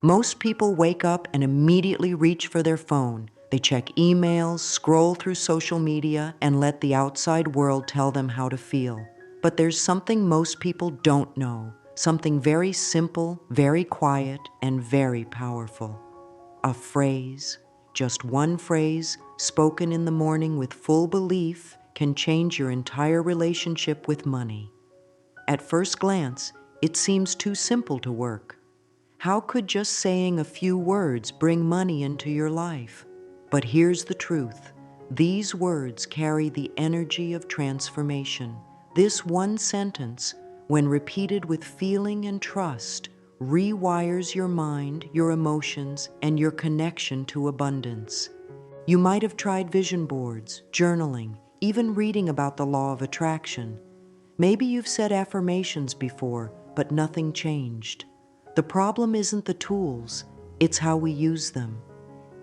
Most people wake up and immediately reach for their phone. They check emails, scroll through social media, and let the outside world tell them how to feel. But there's something most people don't know, something very simple, very quiet, and very powerful. A phrase, just one phrase, spoken in the morning with full belief, can change your entire relationship with money. At first glance, it seems too simple to work. How could just saying a few words bring money into your life? But here's the truth. These words carry the energy of transformation. This one sentence, when repeated with feeling and trust, rewires your mind, your emotions, and your connection to abundance. You might have tried vision boards, journaling, even reading about the law of attraction. Maybe you've said affirmations before, but nothing changed. The problem isn't the tools, it's how we use them.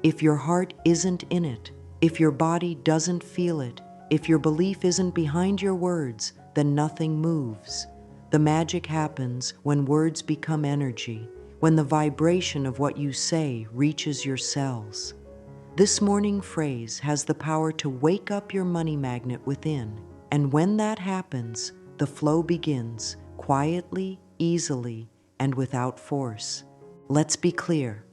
If your heart isn't in it, if your body doesn't feel it, if your belief isn't behind your words, then nothing moves. The magic happens when words become energy, when the vibration of what you say reaches your cells. This morning phrase has the power to wake up your money magnet within, and when that happens, the flow begins, quietly, easily, and without force. Let's be clear.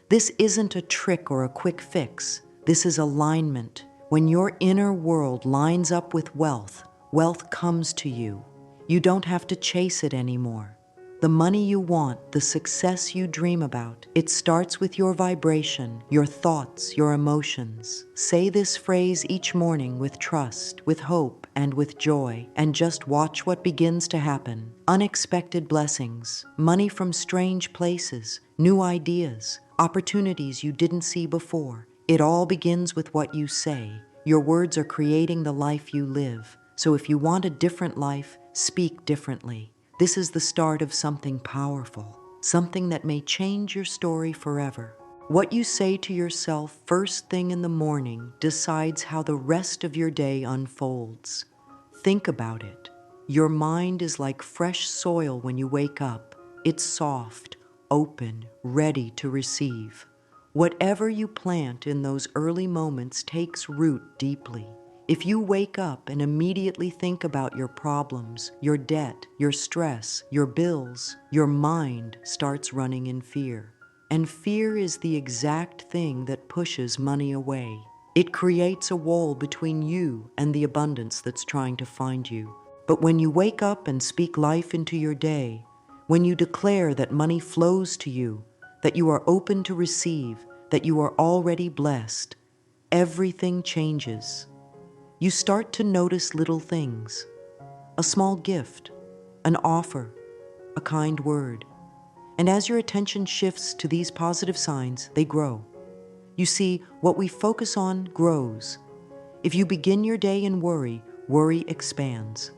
This isn't a trick or a quick fix. This is alignment. When your inner world lines up with wealth, wealth comes to you. You don't have to chase it anymore. The money you want, the success you dream about, it starts with your vibration, your thoughts, your emotions. Say this phrase each morning with trust, with hope, and with joy, and just watch what begins to happen. Unexpected blessings, money from strange places, new ideas, opportunities you didn't see before. It all begins with what you say. Your words are creating the life you live. So if you want a different life, speak differently. This is the start of something powerful, something that may change your story forever. What you say to yourself first thing in the morning decides how the rest of your day unfolds. Think about it. Your mind is like fresh soil when you wake up. It's soft, open, ready to receive. Whatever you plant in those early moments takes root deeply. If you wake up and immediately think about your problems, your debt, your stress, your bills, your mind starts running in fear. And fear is the exact thing that pushes money away. It creates a wall between you and the abundance that's trying to find you. But when you wake up and speak life into your day, when you declare that money flows to you, that you are open to receive, that you are already blessed, everything changes. You start to notice little things, a small gift, an offer, a kind word. And as your attention shifts to these positive signs, they grow. You see, what we focus on grows. If you begin your day in worry, worry expands.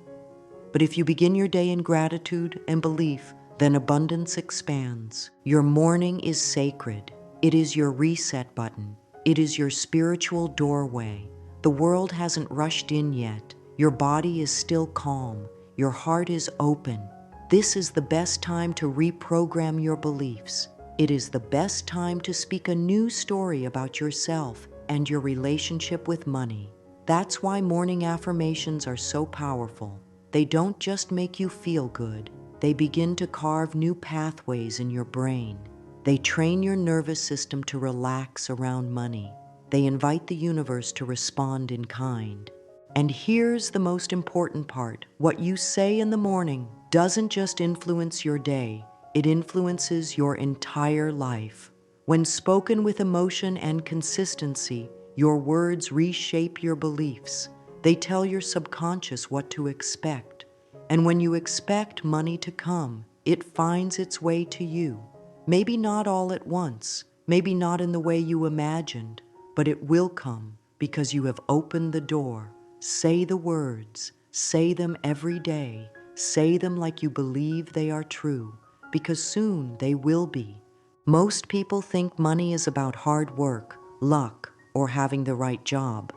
But if you begin your day in gratitude and belief, then abundance expands. Your morning is sacred. It is your reset button. It is your spiritual doorway. The world hasn't rushed in yet. Your body is still calm. Your heart is open. This is the best time to reprogram your beliefs. It is the best time to speak a new story about yourself and your relationship with money. That's why morning affirmations are so powerful. They don't just make you feel good. They begin to carve new pathways in your brain. They train your nervous system to relax around money. They invite the universe to respond in kind. And here's the most important part. What you say in the morning doesn't just influence your day, it influences your entire life. When spoken with emotion and consistency, your words reshape your beliefs. They tell your subconscious what to expect. And when you expect money to come, it finds its way to you. Maybe not all at once, maybe not in the way you imagined, but it will come because you have opened the door. Say the words, say them every day, say them like you believe they are true, because soon they will be. Most people think money is about hard work, luck, or having the right job.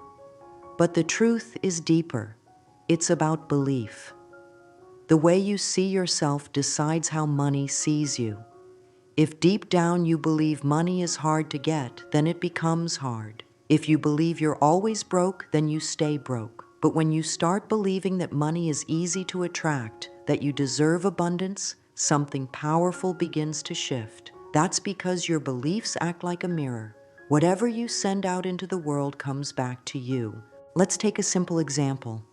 But the truth is deeper. It's about belief. The way you see yourself decides how money sees you. If deep down you believe money is hard to get, then it becomes hard. If you believe you're always broke, then you stay broke. But when you start believing that money is easy to attract, that you deserve abundance, something powerful begins to shift. That's because your beliefs act like a mirror. Whatever you send out into the world comes back to you. Let's take a simple example.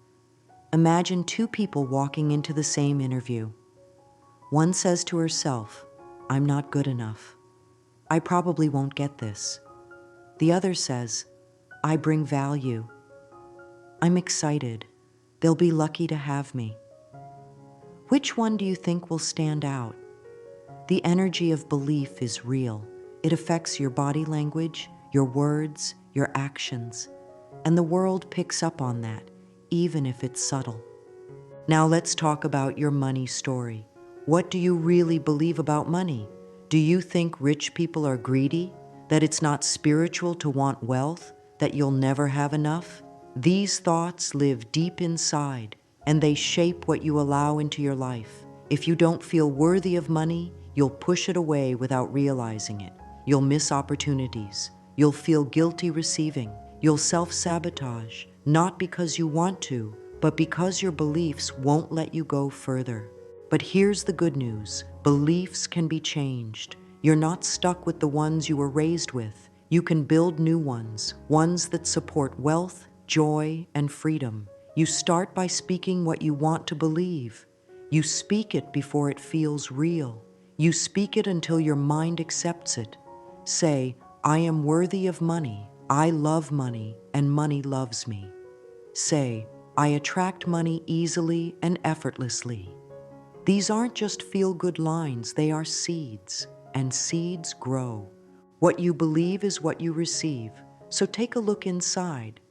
Imagine two people walking into the same interview. One says to herself, "I'm not good enough. I probably won't get this." The other says, "I bring value. I'm excited. They'll be lucky to have me." Which one do you think will stand out? The energy of belief is real. It affects your body language, your words, your actions, and the world picks up on that, even if it's subtle. Now let's talk about your money story. What do you really believe about money? Do you think rich people are greedy? That it's not spiritual to want wealth? That you'll never have enough? These thoughts live deep inside, and they shape what you allow into your life. If you don't feel worthy of money, you'll push it away without realizing it. You'll miss opportunities. You'll feel guilty receiving. You'll self-sabotage, not because you want to, but because your beliefs won't let you go further. But here's the good news. Beliefs can be changed. You're not stuck with the ones you were raised with. You can build new ones that support wealth, joy, and freedom. You start by speaking what you want to believe. You speak it before it feels real. You speak it until your mind accepts it. Say, "I am worthy of money. I love money, and money loves me." Say, "I attract money easily and effortlessly." These aren't just feel-good lines, they are seeds, and seeds grow. What you believe is what you receive, so take a look inside.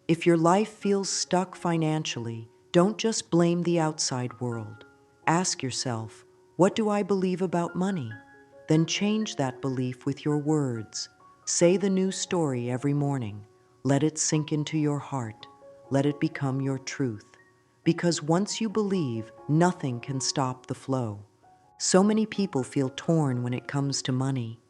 If your life feels stuck financially, don't just blame the outside world. Ask yourself, what do I believe about money? Then change that belief with your words. Say the new story every morning. Let it sink into your heart. Let it become your truth. Because once you believe, nothing can stop the flow. So many people feel torn when it comes to money.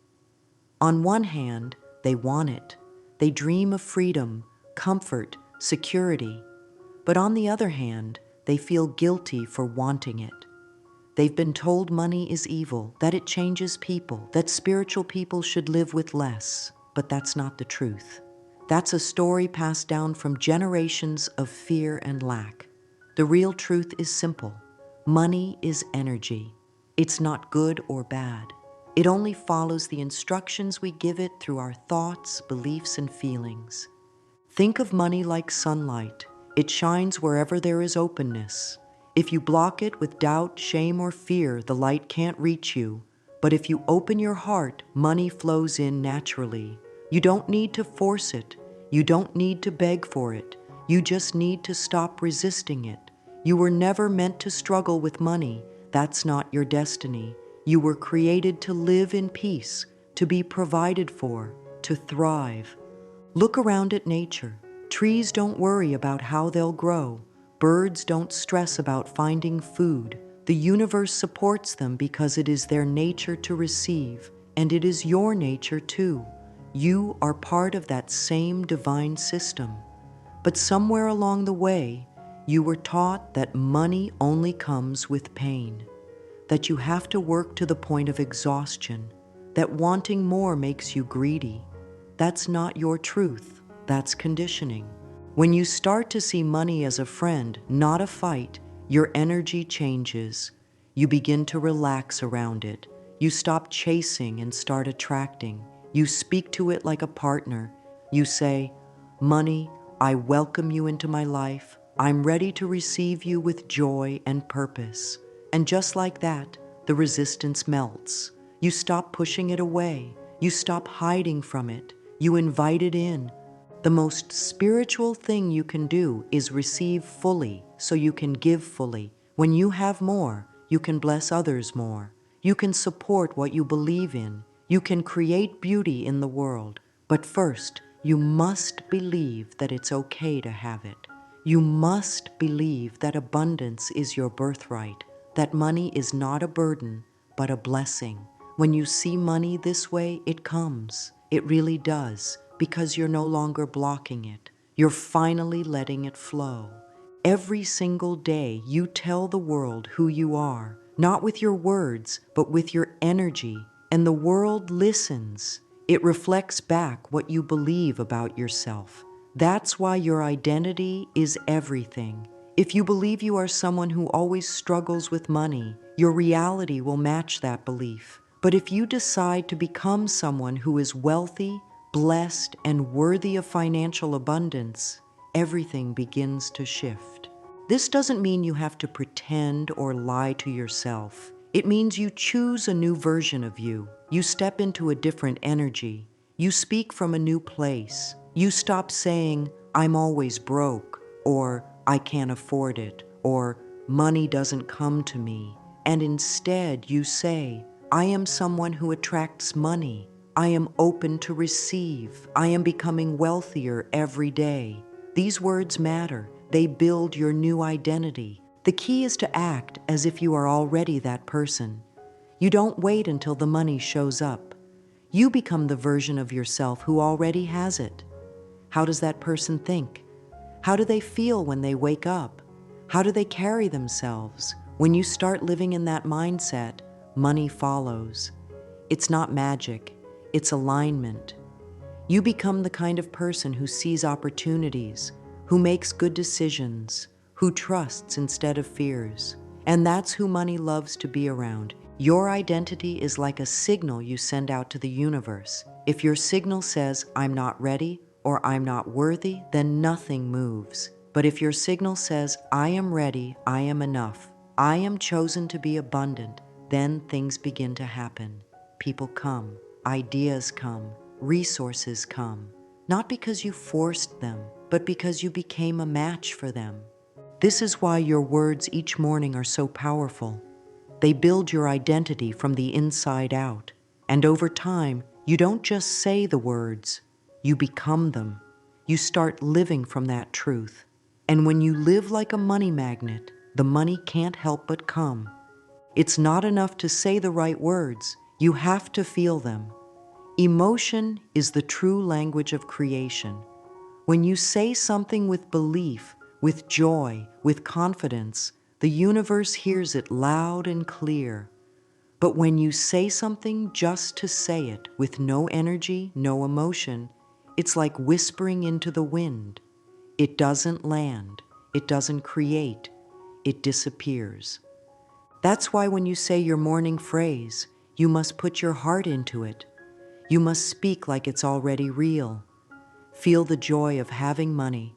On one hand, they want it. They dream of freedom, comfort, security. But on the other hand, they feel guilty for wanting it. They've been told money is evil, that it changes people, that spiritual people should live with less. But that's not the truth. That's a story passed down from generations of fear and lack. The real truth is simple. Money is energy. It's not good or bad. It only follows the instructions we give it through our thoughts, beliefs, and feelings. Think of money like sunlight. It shines wherever there is openness. If you block it with doubt, shame, or fear, the light can't reach you. But if you open your heart, money flows in naturally. You don't need to force it. You don't need to beg for it. You just need to stop resisting it. You were never meant to struggle with money. That's not your destiny. You were created to live in peace, to be provided for, to thrive. Look around at nature. Trees don't worry about how they'll grow. Birds don't stress about finding food. The universe supports them because it is their nature to receive, and it is your nature too. You are part of that same divine system. But somewhere along the way, you were taught that money only comes with pain, that you have to work to the point of exhaustion, that wanting more makes you greedy. That's not your truth. That's conditioning. When you start to see money as a friend, not a fight, your energy changes. You begin to relax around it. You stop chasing and start attracting. You speak to it like a partner. You say, "Money, I welcome you into my life. I'm ready to receive you with joy and purpose." And just like that, the resistance melts. You stop pushing it away. You stop hiding from it. You invite it in. The most spiritual thing you can do is receive fully so you can give fully. When you have more, you can bless others more. You can support what you believe in. You can create beauty in the world. But first, you must believe that it's okay to have it. You must believe that abundance is your birthright, that money is not a burden, but a blessing. When you see money this way, it comes. It really does, because you're no longer blocking it. You're finally letting it flow. Every single day, you tell the world who you are, not with your words, but with your energy, and the world listens. It reflects back what you believe about yourself. That's why your identity is everything. If you believe you are someone who always struggles with money, your reality will match that belief. But if you decide to become someone who is wealthy, blessed, and worthy of financial abundance, everything begins to shift. This doesn't mean you have to pretend or lie to yourself. It means you choose a new version of you. You step into a different energy. You speak from a new place. You stop saying, "I'm always broke," or "I can't afford it," or "money doesn't come to me." And instead you say, "I am someone who attracts money. I am open to receive. I am becoming wealthier every day." These words matter. They build your new identity. The key is to act as if you are already that person. You don't wait until the money shows up. You become the version of yourself who already has it. How does that person think? How do they feel when they wake up? How do they carry themselves? When you start living in that mindset, money follows. It's not magic, it's alignment. You become the kind of person who sees opportunities, who makes good decisions, who trusts instead of fears. And that's who money loves to be around. Your identity is like a signal you send out to the universe. If your signal says, "I'm not ready," or "I'm not worthy," then nothing moves. But if your signal says, "I am ready, I am enough, I am chosen to be abundant," then things begin to happen. People come, ideas come, resources come. Not because you forced them, but because you became a match for them. This is why your words each morning are so powerful. They build your identity from the inside out. And over time, you don't just say the words, you become them. You start living from that truth. And when you live like a money magnet, the money can't help but come. It's not enough to say the right words. You have to feel them. Emotion is the true language of creation. When you say something with belief, with joy, with confidence, the universe hears it loud and clear. But when you say something just to say it, with no energy, no emotion, it's like whispering into the wind. It doesn't land, it doesn't create, it disappears. That's why when you say your morning phrase, you must put your heart into it. You must speak like it's already real. Feel the joy of having money.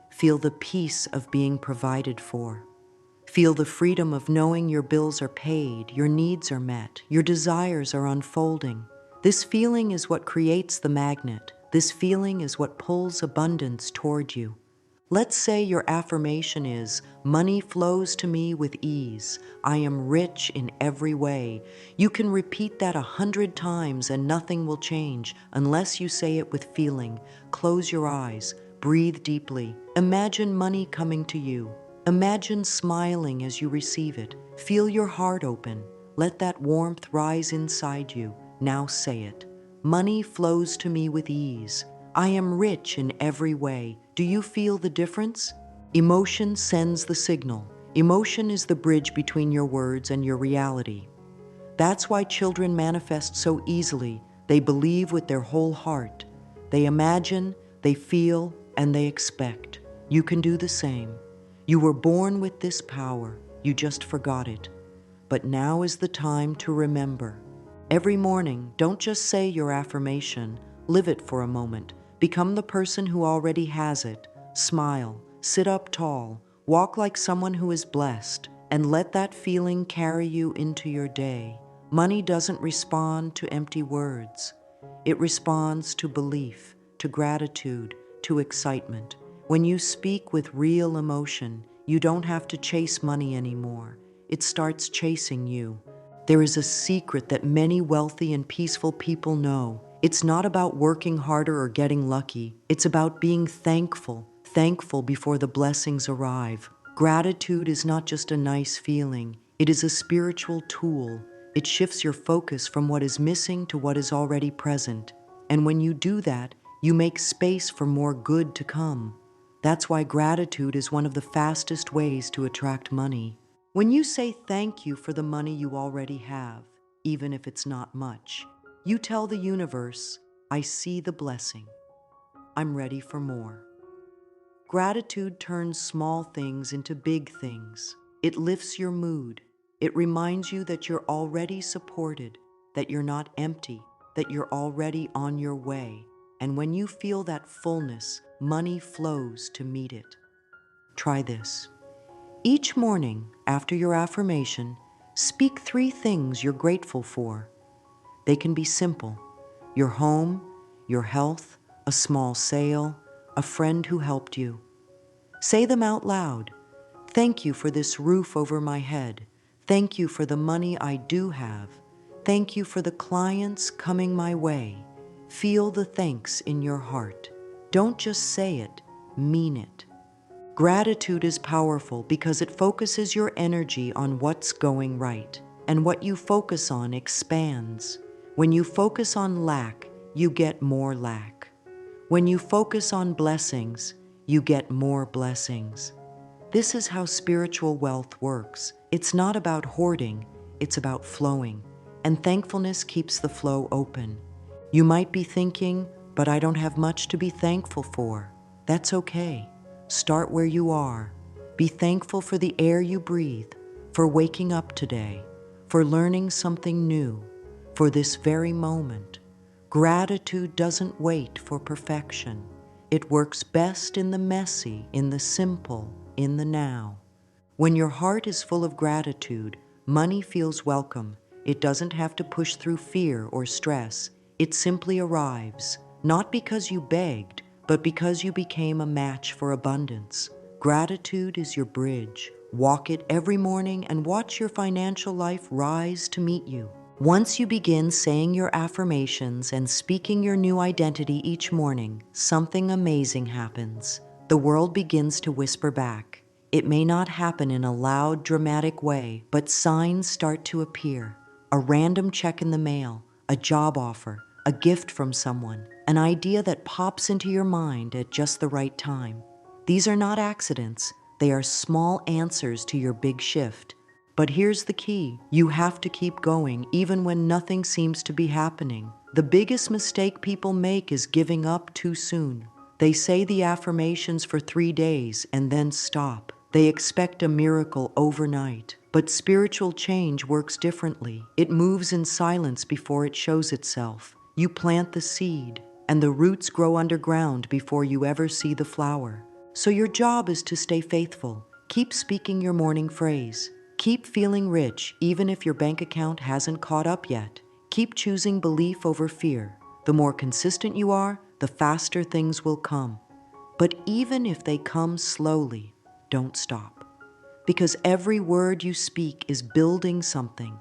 Feel the peace of being provided for. Feel the freedom of knowing your bills are paid, your needs are met, your desires are unfolding. This feeling is what creates the magnet. This feeling is what pulls abundance toward you. Let's say your affirmation is, "Money flows to me with ease. I am rich in every way." You can repeat that 100 times and nothing will change unless you say it with feeling. Close your eyes, breathe deeply. Imagine money coming to you. Imagine smiling as you receive it. Feel your heart open. Let that warmth rise inside you. Now say it. "Money flows to me with ease. I am rich in every way." Do you feel the difference? Emotion sends the signal. Emotion is the bridge between your words and your reality. That's why children manifest so easily. They believe with their whole heart. They imagine, they feel, and they expect. You can do the same. You were born with this power. You just forgot it. But now is the time to remember. Every morning, don't just say your affirmation. Live it for a moment. Become the person who already has it. Smile, sit up tall, walk like someone who is blessed, and let that feeling carry you into your day. Money doesn't respond to empty words. It responds to belief, to gratitude, to excitement. When you speak with real emotion, you don't have to chase money anymore. It starts chasing you. There is a secret that many wealthy and peaceful people know. It's not about working harder or getting lucky. It's about being thankful before the blessings arrive. Gratitude is not just a nice feeling. It is a spiritual tool. It shifts your focus from what is missing to what is already present. And when you do that, you make space for more good to come. That's why gratitude is one of the fastest ways to attract money. When you say thank you for the money you already have, even if it's not much, you tell the universe, I see the blessing. I'm ready for more. Gratitude turns small things into big things. It lifts your mood. It reminds you that you're already supported, that you're not empty, that you're already on your way. And when you feel that fullness, money flows to meet it. Try this. Each morning, after your affirmation, speak 3 things you're grateful for. They can be simple: your home, your health, a small sale, a friend who helped you. Say them out loud. Thank you for this roof over my head. Thank you for the money I do have. Thank you for the clients coming my way. Feel the thanks in your heart. Don't just say it, mean it. Gratitude is powerful because it focuses your energy on what's going right, and what you focus on expands. When you focus on lack, you get more lack. When you focus on blessings, you get more blessings. This is how spiritual wealth works. It's not about hoarding, it's about flowing. And thankfulness keeps the flow open. You might be thinking, but I don't have much to be thankful for. That's okay. Start where you are. Be thankful for the air you breathe, for waking up today, for learning something new, for this very moment. Gratitude doesn't wait for perfection. It works best in the messy, in the simple, in the now. When your heart is full of gratitude, money feels welcome. It doesn't have to push through fear or stress. It simply arrives, not because you begged, but because you became a match for abundance. Gratitude is your bridge. Walk it every morning and watch your financial life rise to meet you. Once you begin saying your affirmations and speaking your new identity each morning, something amazing happens. The world begins to whisper back. It may not happen in a loud, dramatic way, but signs start to appear. A random check in the mail, a job offer, a gift from someone, an idea that pops into your mind at just the right time. These are not accidents. They are small answers to your big shift. But here's the key. You have to keep going even when nothing seems to be happening. The biggest mistake people make is giving up too soon. They say the affirmations for 3 days and then stop. They expect a miracle overnight. But spiritual change works differently. It moves in silence before it shows itself. You plant the seed, and the roots grow underground before you ever see the flower. So your job is to stay faithful. Keep speaking your morning phrase. Keep feeling rich even if your bank account hasn't caught up yet. Keep choosing belief over fear. The more consistent you are, the faster things will come. But even if they come slowly, don't stop. Because every word you speak is building something.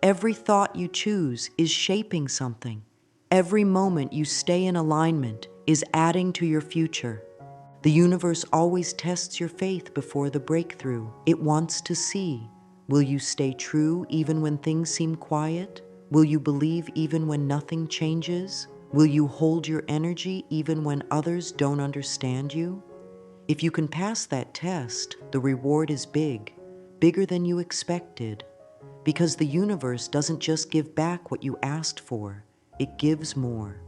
Every thought you choose is shaping something. Every moment you stay in alignment is adding to your future. The universe always tests your faith before the breakthrough. It wants to see, will you stay true even when things seem quiet? Will you believe even when nothing changes? Will you hold your energy even when others don't understand you? If you can pass that test, the reward is big, bigger than you expected, because the universe doesn't just give back what you asked for, it gives more.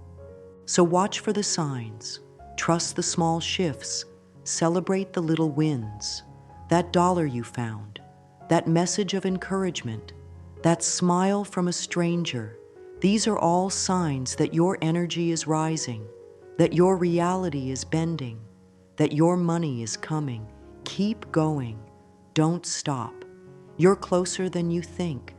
So watch for the signs, trust the small shifts, celebrate the little wins, that dollar you found, that message of encouragement, that smile from a stranger. These are all signs that your energy is rising, that your reality is bending, that your money is coming. Keep going. Don't stop. You're closer than you think.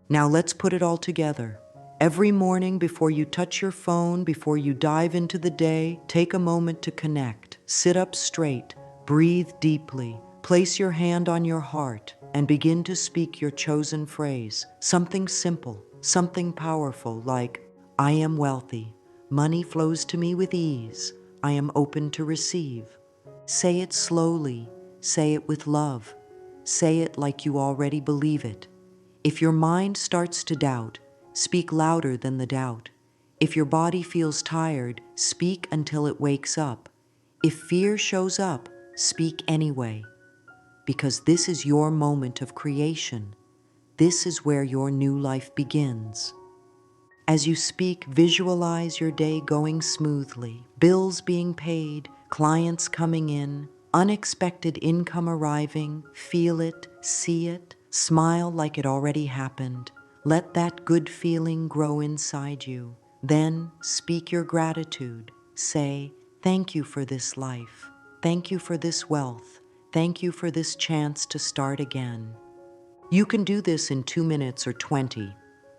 Now let's put it all together. Every morning before you touch your phone, before you dive into the day, take a moment to connect. Sit up straight, breathe deeply, place your hand on your heart, and begin to speak your chosen phrase. Something simple, something powerful like, I am wealthy. Money flows to me with ease. I am open to receive. Say it slowly. Say it with love. Say it like you already believe it. If your mind starts to doubt, speak louder than the doubt. If your body feels tired, speak until it wakes up. If fear shows up, speak anyway. Because this is your moment of creation. This is where your new life begins. As you speak, visualize your day going smoothly, bills being paid, clients coming in, unexpected income arriving. Feel it, see it, smile like it already happened. Let that good feeling grow inside you. Then speak your gratitude. Say, "Thank you for this life. Thank you for this wealth. Thank you for this chance to start again." You can do this in 2 minutes or 20.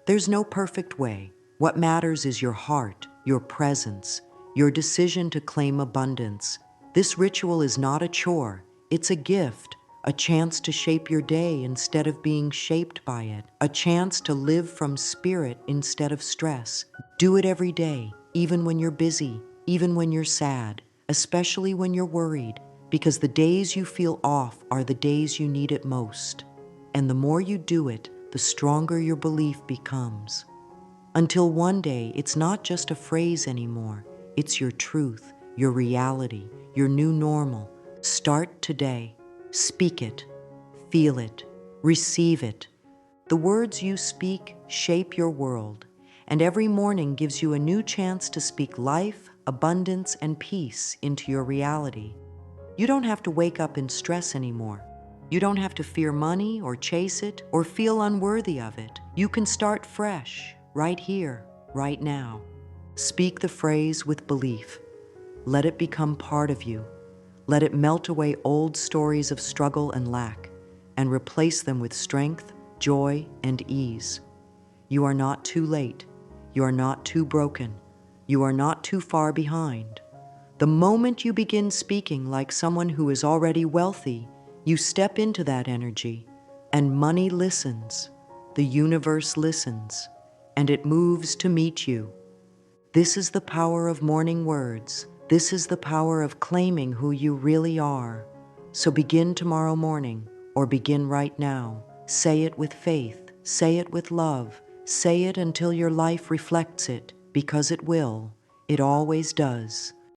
There's no perfect way. What matters is your heart, your presence, your decision to claim abundance. This ritual is not a chore. It's a gift, a chance to shape your day instead of being shaped by it, a chance to live from spirit instead of stress. Do it every day, even when you're busy, even when you're sad, especially when you're worried, because the days you feel off are the days you need it most. And the more you do it, the stronger your belief becomes. Until one day, it's not just a phrase anymore. It's your truth, your reality, your new normal. Start today. Speak it. Feel it. Receive it. The words you speak shape your world, and every morning gives you a new chance to speak life, abundance, and peace into your reality. You don't have to wake up in stress anymore. You don't have to fear money or chase it or feel unworthy of it. You can start fresh, right here, right now. Speak the phrase with belief. Let it become part of you. Let it melt away old stories of struggle and lack and replace them with strength, joy, and ease. You are not too late. You are not too broken. You are not too far behind. The moment you begin speaking like someone who is already wealthy, you step into that energy, and money listens, the universe listens, and it moves to meet you. This is the power of morning words. This is the power of claiming who you really are. So begin tomorrow morning, or begin right now. Say it with faith. Say it with love. Say it until your life reflects it, because it will. It always does.